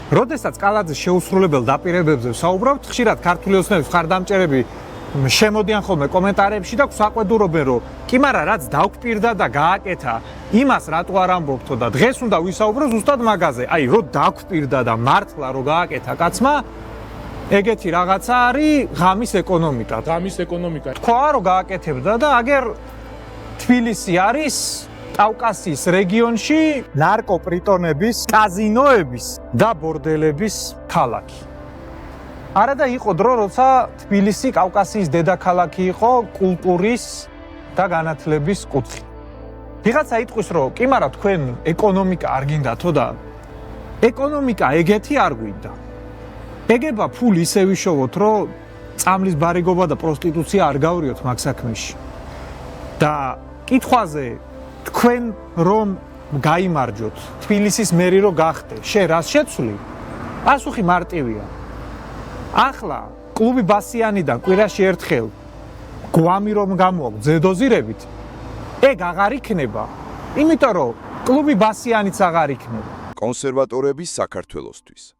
როდესაც კალაძის შეუსრულებელ დაპირებებზე ვსაუბრობთ, ხშირად ქართული ოცნების მხარდამჭერები შემოდიან ხოლმე კომენტარებში და გვსაყვედურობენ, რომ კი მარა რაც დაგვპირდა და გააკეთა, იმას რატო არ ამბობთო და დღეს უნდა ვისაუბრო ზუსტად მაგაზე. აი, რო დაგვპირდა და მართლა რო გააკეთა კაცმა, ეგეთი რაღაცა არის ღამის ეკონომიკა. ღამის ეკონომიკა. თქვა რომ გააკეთებდა და აგერ თბილისი არის კავკასიის რეგიონში ნარკოპრიტონების, კაზინოების და ბორდელების ქალაქი. არა და იყო დრო, როცა თბილისი კავკასიის დედაქალაქი იყო კულტურის და განათლების კუთხე. ვიღაცა იტყვის, რომ კი მარა თქვენ ეკონომიკა არ გინდათო და ეკონომიკა ეგეთი არ გვინდა. ეგება ფული ისე ვიშოვოთ, რომ წამლის ბარიგობა და პროსტიტუცია არ გავრიოთ მაგ საქმეში. და კითხვაზე თქვენ რომ გაიმარჯოთ, თბილისის მერი რო გახდე, შენ რას შეცვლი? პასუხი მარტივია. ახლა კლუბი ბასიანიდან კვირაში ერთხელ გვამი რომ გამოაქვს ძედოზირებით, ეგ აღარ იქნება, იმიტომ რომ კლუბი ბასიანიც აღარ იქნება. კონსერვატორების საქართველოსთვის